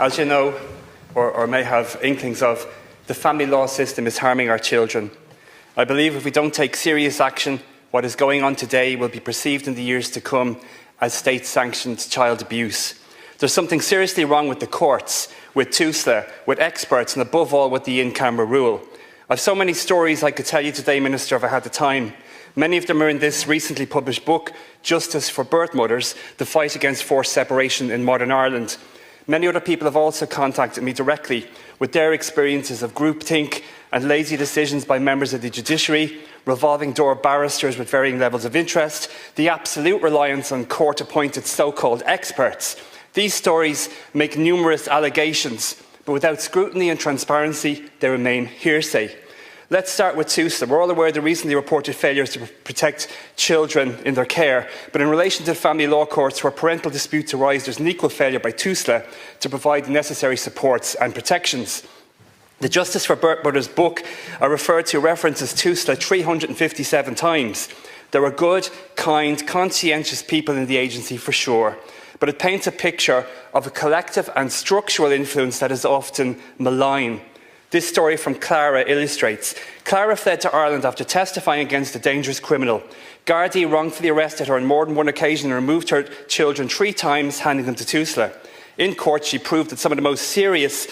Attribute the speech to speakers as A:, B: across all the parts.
A: As you know, or may have inklings of, the family law system is harming our children. I believe if we don't take serious action, what is going on today will be perceived in the years to come as state-sanctioned child abuse. There's something seriously wrong with the courts, with Tusla, with experts, and above all with the in-camera rule. I've so many stories I could tell you today, Minister, if I had the time. Many of them are in this recently published book, Justice for Birth Mothers, The Fight Against Forced Separation in Modern Ireland. Many other people have also contacted me directly with their experiences of groupthink and lazy decisions by members of the judiciary, revolving door barristers with varying levels of interest, the absolute reliance on court-appointed so-called experts. These stories make numerous allegations, but without scrutiny and transparency, they remain hearsay. Let's start with Tusla. We're all aware of the recently reported failures to protect children in their care, but in relation to family law courts where parental disputes arise, there's an equal failure by Tusla to provide the necessary supports and protections. The Justice for Birth Mothers book I referred to references Tusla 357 times. There are good, kind, conscientious people in the agency for sure, but it paints a picture of a collective and structural influence that is often malign. This story from Clara illustrates. Clara fled to Ireland after testifying against a dangerous criminal. Gardaí wrongfully arrested her on more than one occasion and removed her children 3 times, handing them to Tusla. In court, she proved that some of the most serious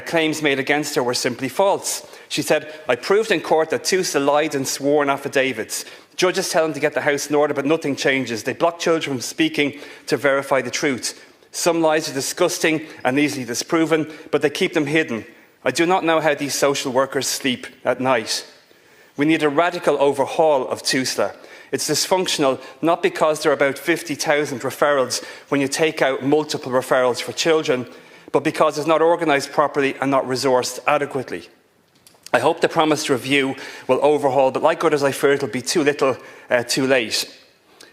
A: claims made against her were simply false. She said, "I proved in court that Tusla lied and swore in affidavits. Judges tell them to get the house in order, but nothing changes. They block children from speaking to verify the truth. Some lies are disgusting and easily disproven, but they keep them hidden. I do not know how these social workers sleep at night." We need a radical overhaul of Tusla. It's dysfunctional not because there are about 50,000 referrals when you take out multiple referrals for children, but because it's not organised properly and not resourced adequately. I hope the promised review will overhaul, but like others I fear it will be too little, too late.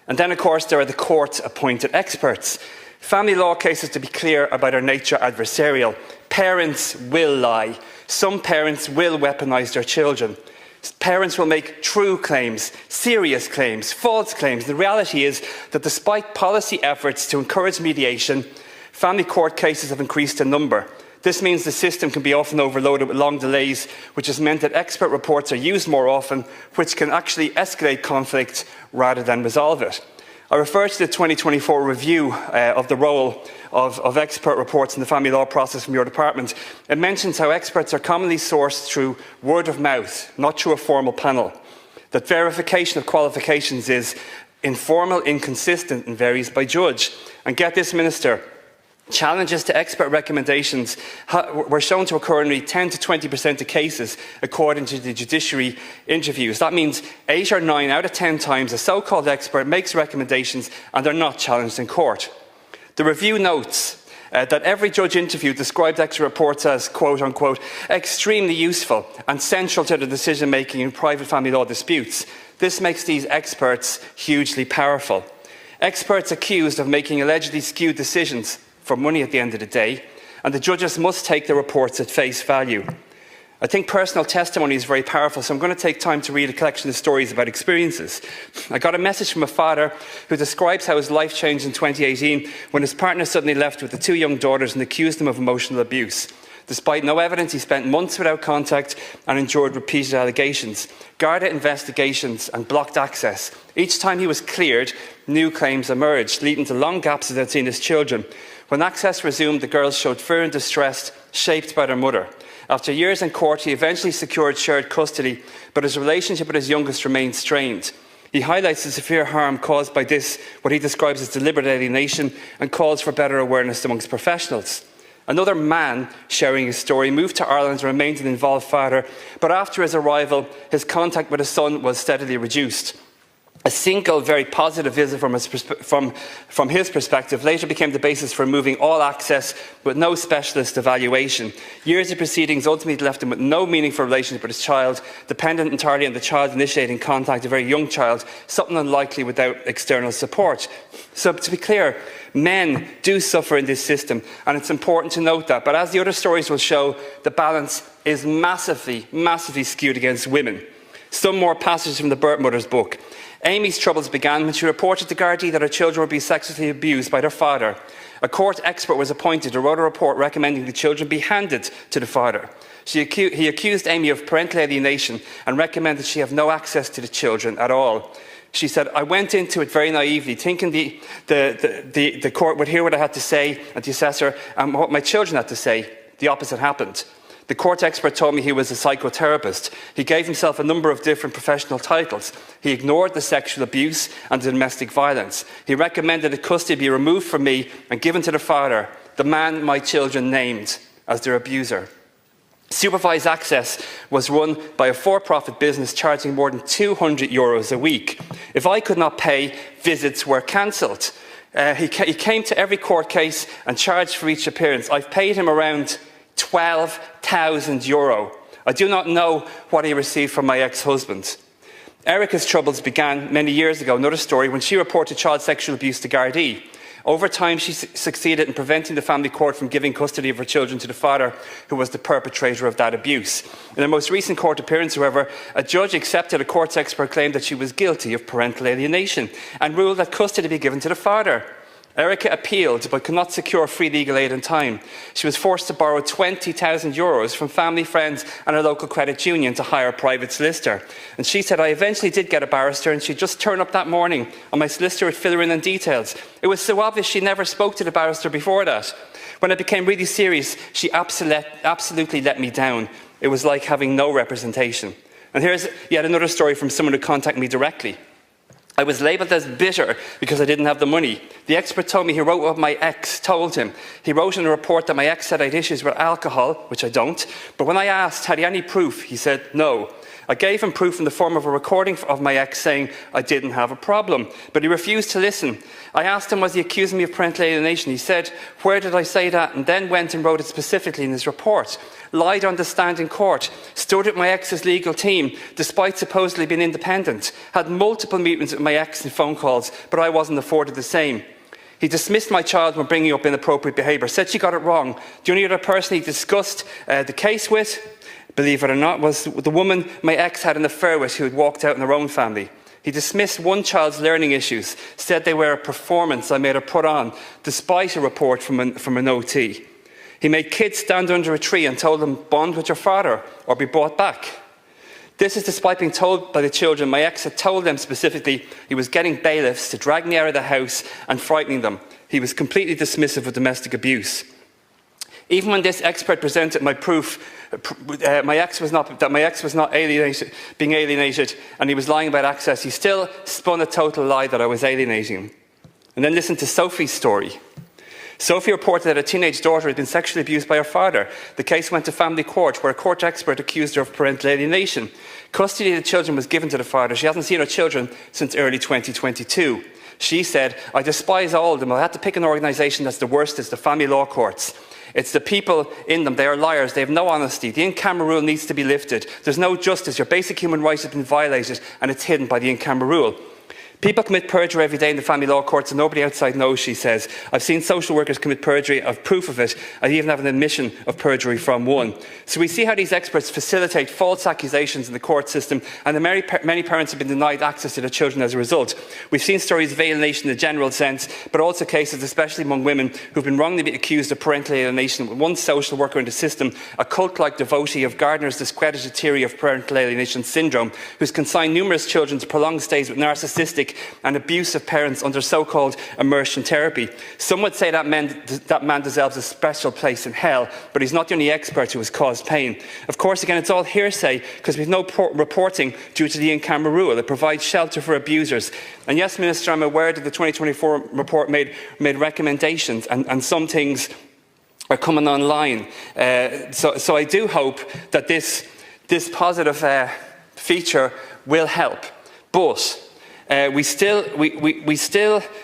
A: And then of course there are the court-appointed experts. Family law cases, to be clear about our nature, adversarial. Parents will lie. Some parents will weaponise their children. Parents will make true claims, serious claims, false claims. The reality is that despite policy efforts to encourage mediation, family court cases have increased in number. This means the system can be often overloaded with long delays, which has meant that expert reports are used more often, which can actually escalate conflict rather than resolve it. I refer to the 2024 review of the role of expert reports in the family law process from your department. It mentions how experts are commonly sourced through word of mouth, not through a formal panel. That verification of qualifications is informal, inconsistent and varies by judge. And get this, Minister, challenges to expert recommendations were shown to occur in only 10 to 20% of cases, according to the judiciary interviews. That means 8 or 9 out of 10 times a so-called expert makes recommendations and they're not challenged in court. The review notes that every judge interviewed described expert reports as, quote unquote, extremely useful and central to the decision-making in private family law disputes. This makes these experts hugely powerful. Experts accused of making allegedly skewed decisions for money at the end of the day, and the judges must take the reports at face value. I think personal testimony is very powerful, so I'm going to take time to read a collection of stories about experiences. I got a message from a father who describes how his life changed in 2018 when his partner suddenly left with the 2 young daughters and accused him of emotional abuse. Despite no evidence, he spent months without contact and endured repeated allegations, Garda investigations and blocked access. Each time he was cleared, new claims emerged, leading to long gaps without seeing his children. When access resumed, the girls showed fear and distress, shaped by their mother. After years in court, he eventually secured shared custody, but his relationship with his youngest remained strained. He highlights the severe harm caused by this, what he describes as deliberate alienation, and calls for better awareness amongst professionals. Another man sharing his story moved to Ireland and remained an involved father, but after his arrival, his contact with his son was steadily reduced. A single, very positive visit from his perspective later became the basis for removing all access with no specialist evaluation. Years of proceedings ultimately left him with no meaningful relationship with his child, dependent entirely on the child initiating contact, a very young child, something unlikely without external support. So to be clear, men do suffer in this system, and it's important to note that. But as the other stories will show, the balance is massively, massively skewed against women. Some more passages from the Birth Mothers book. Amy's troubles began when she reported to Gardaí that her children were being sexually abused by their father. A court expert was appointed who wrote a report recommending the children be handed to the father. He accused Amy of parental alienation and recommended she have no access to the children at all. She said, I went into it very naively, thinking the court would hear what I had to say, and the assessor, and what my children had to say. The opposite happened. The court expert told me he was a psychotherapist. He gave himself a number of different professional titles. He ignored the sexual abuse and the domestic violence. He recommended that custody be removed from me and given to the father, the man my children named as their abuser. Supervised access was run by a for-profit business charging more than €200 a week. If I could not pay, visits were cancelled. He came to every court case and charged for each appearance. I've paid him around €12,000. I do not know what he received from my ex-husband. Erica's troubles began many years ago, another story, when she reported child sexual abuse to Gardaí. Over time, she succeeded in preventing the family court from giving custody of her children to the father who was the perpetrator of that abuse. In her most recent court appearance, however, a judge accepted a court's expert claim that she was guilty of parental alienation and ruled that custody be given to the father. Erica appealed but could not secure free legal aid in time. She was forced to borrow €20,000 from family, friends and a local credit union to hire a private solicitor. And she said, I eventually did get a barrister and she'd just turn up that morning and my solicitor would fill her in on details. It was so obvious she never spoke to the barrister before that. When it became really serious, she absolutely let me down. It was like having no representation. And here's yet another story from someone who contacted me directly. I was labelled as bitter because I didn't have the money. The expert told me he wrote what my ex told him. He wrote in a report that my ex said I had issues with alcohol, which I don't. But when I asked, had he any proof, he said no. I gave him proof in the form of a recording of my ex saying I didn't have a problem, but he refused to listen. I asked him, was he accusing me of parental alienation? He said, where did I say that? And then went and wrote it specifically in his report. Lied on the stand in court, stood with my ex's legal team, despite supposedly being independent, had multiple meetings with my ex and phone calls, but I wasn't afforded the same. He dismissed my child when bringing up inappropriate behaviour, said she got it wrong. The only other person he discussed the case with, believe it or not, was the woman my ex had an affair with who had walked out in her own family. He dismissed one child's learning issues, said they were a performance I made her put on, despite a report from an OT. He made kids stand under a tree and told them, bond with your father or be brought back. This is despite being told by the children my ex had told them specifically he was getting bailiffs to drag me out of the house and frightening them. He was completely dismissive of domestic abuse. Even when this expert presented my proof that my ex was not being alienated and he was lying about access, he still spun a total lie that I was alienating him. And then listen to Sophie's story. Sophie reported that a teenage daughter had been sexually abused by her father. The case went to family court, where a court expert accused her of parental alienation. Custody of the children was given to the father. She hasn't seen her children since early 2022. She said, I despise all of them. I had to pick an organisation that's the worst. It's the family law courts. It's the people in them. They are liars. They have no honesty. The in-camera rule needs to be lifted. There's no justice. Your basic human rights have been violated, and it's hidden by the in-camera rule. People commit perjury every day in the family law courts and nobody outside knows, she says. I've seen social workers commit perjury. I've proof of it. I even have an admission of perjury from one. So we see how these experts facilitate false accusations in the court system, and many parents have been denied access to their children as a result. We've seen stories of alienation in the general sense, but also cases, especially among women, who've been wrongly accused of parental alienation, with one social worker in the system, a cult-like devotee of Gardner's discredited theory of parental alienation syndrome, who's consigned numerous children to prolonged stays with narcissistic and abusive parents under so-called immersion therapy. Some would say that man deserves a special place in hell, but he's not the only expert who has caused pain. Of course, again, it's all hearsay because we've no reporting due to the in-camera rule. It provides shelter for abusers. And yes, Minister, I'm aware that the 2024 report made recommendations, and some things are coming online. So I do hope that this positive feature will help. But we still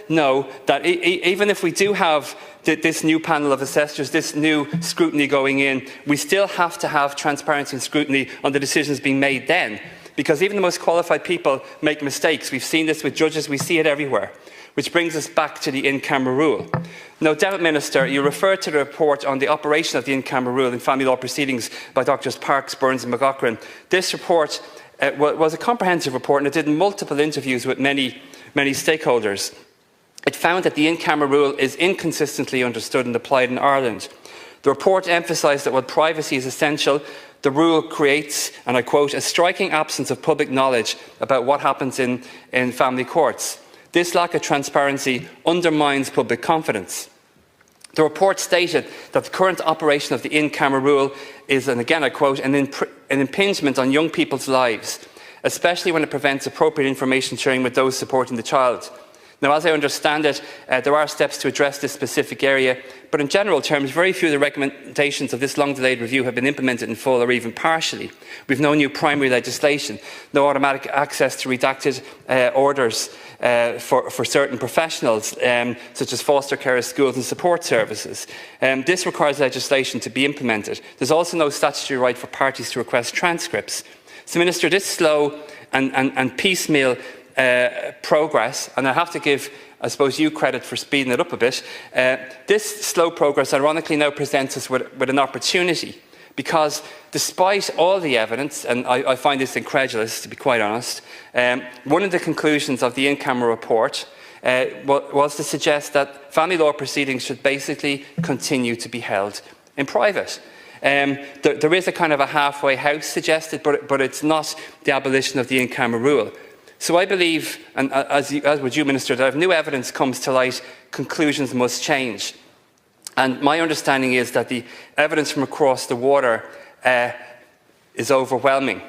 A: know that even if we do have this new panel of assessors, this new scrutiny going in, we still have to have transparency and scrutiny on the decisions being made then. Because even the most qualified people make mistakes. We've seen this with judges, we see it everywhere. Which brings us back to the in-camera rule. No doubt, Minister, you referred to the report on the operation of the in-camera rule in family law proceedings by Drs Parks, Burns and McLaughlin. This report was a comprehensive report, and it did multiple interviews with many stakeholders. It found that the in-camera rule is inconsistently understood and applied in Ireland. The report emphasised that while privacy is essential, the rule creates, and I quote, a striking absence of public knowledge about what happens in family courts. This lack of transparency undermines public confidence. The report stated that the current operation of the in-camera rule is, and again I quote, an impingement on young people's lives, especially when it prevents appropriate information sharing with those supporting the child. Now, as I understand it, there are steps to address this specific area, but in general terms, very few of the recommendations of this long-delayed review have been implemented in full or even partially. We've no new primary legislation, no automatic access to redacted orders for certain professionals, such as foster carers, schools and support services. This requires legislation to be implemented. There's also no statutory right for parties to request transcripts. So, Minister, this slow and piecemeal progress, and I have to give, I suppose, you credit for speeding it up a bit. This slow progress ironically now presents us with an opportunity, because despite all the evidence, and I find this incredulous to be quite honest, one of the conclusions of the in-camera report was to suggest that family law proceedings should basically continue to be held in private. There is a kind of a halfway house suggested, but it's not the abolition of the in-camera rule. So I believe, and as would you, Minister, that if new evidence comes to light, conclusions must change. And my understanding is that the evidence from across the water is overwhelming.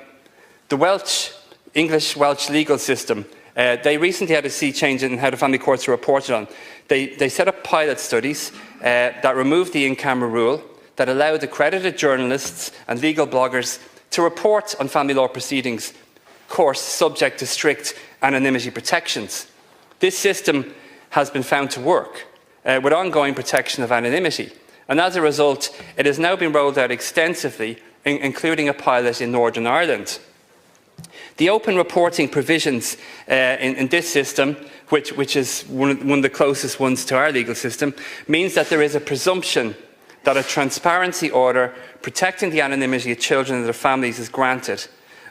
A: The English-Welsh legal system, they recently had a sea change in how the family courts are reported on. They set up pilot studies that removed the in-camera rule, that allowed accredited journalists and legal bloggers to report on family law proceedings, of course, subject to strict anonymity protections. This system has been found to work with ongoing protection of anonymity, and as a result, it has now been rolled out extensively, including a pilot in Northern Ireland. The open reporting provisions in this system, which is one of the closest ones to our legal system, means that there is a presumption that a transparency order protecting the anonymity of children and their families is granted,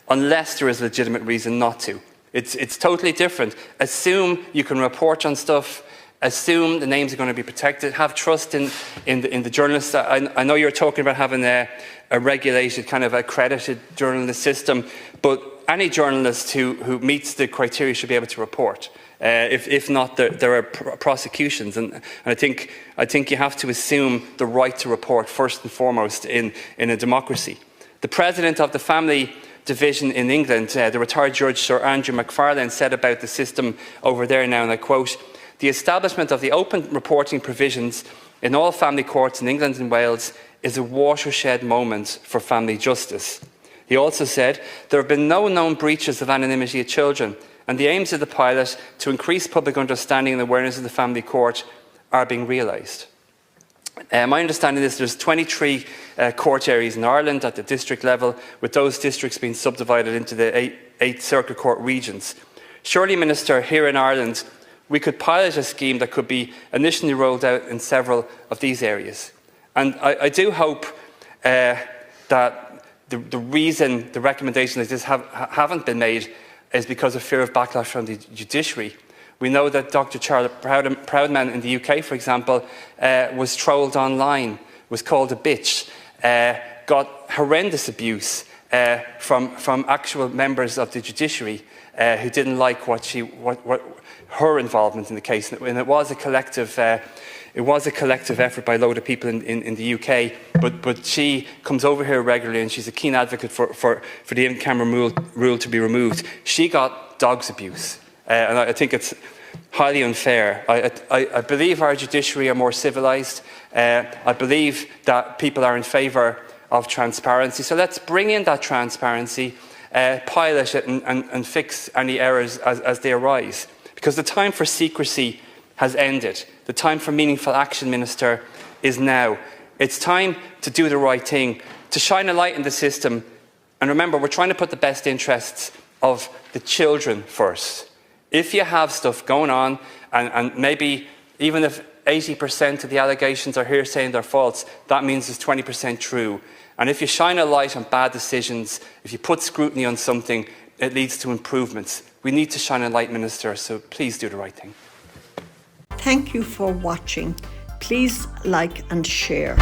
A: unless there is a legitimate reason not to. It's totally different. Assume you can report on stuff, assume the names are going to be protected, have trust in the journalists. I know you're talking about having a regulated, kind of accredited journalist system, but any journalist who meets the criteria should be able to report. If not, there are prosecutions, and I think you have to assume the right to report first and foremost in a democracy. The president of the family division in England, the retired Judge Sir Andrew McFarlane, said about the system over there now, and I quote, "The establishment of the open reporting provisions in all family courts in England and Wales is a watershed moment for family justice." He also said, "There have been no known breaches of anonymity of children, and the aims of the pilot to increase public understanding and awareness of the family court are being realised." My understanding is there's 23 court areas in Ireland at the district level, with those districts being subdivided into the eight circuit court regions. Surely, Minister, here in Ireland, we could pilot a scheme that could be initially rolled out in several of these areas. And I do hope that the reason the recommendations like this haven't been made is because of fear of backlash from the judiciary. We know that Dr. Charlotte Proudman in the UK, for example, was trolled online, was called a bitch, got horrendous abuse from actual members of the judiciary who didn't like what her involvement in the case, and it was a collective. It was a collective effort by a load of people in the UK, but she comes over here regularly, and she's a keen advocate for the in-camera rule to be removed. She got dogs abuse, and I think it's highly unfair. I believe our judiciary are more civilised. I believe that people are in favour of transparency. So let's bring in that transparency, pilot it and fix any errors as they arise. Because the time for secrecy has ended. The time for meaningful action, Minister, is now. It's time to do the right thing, to shine a light in the system. And remember, we're trying to put the best interests of the children first. If you have stuff going on, and maybe even if 80% of the allegations are hearsay and they're false, that means it's 20% true. And if you shine a light on bad decisions, if you put scrutiny on something, it leads to improvements. We need to shine a light, Minister, so please do the right thing.
B: Thank you for watching. Please like and share.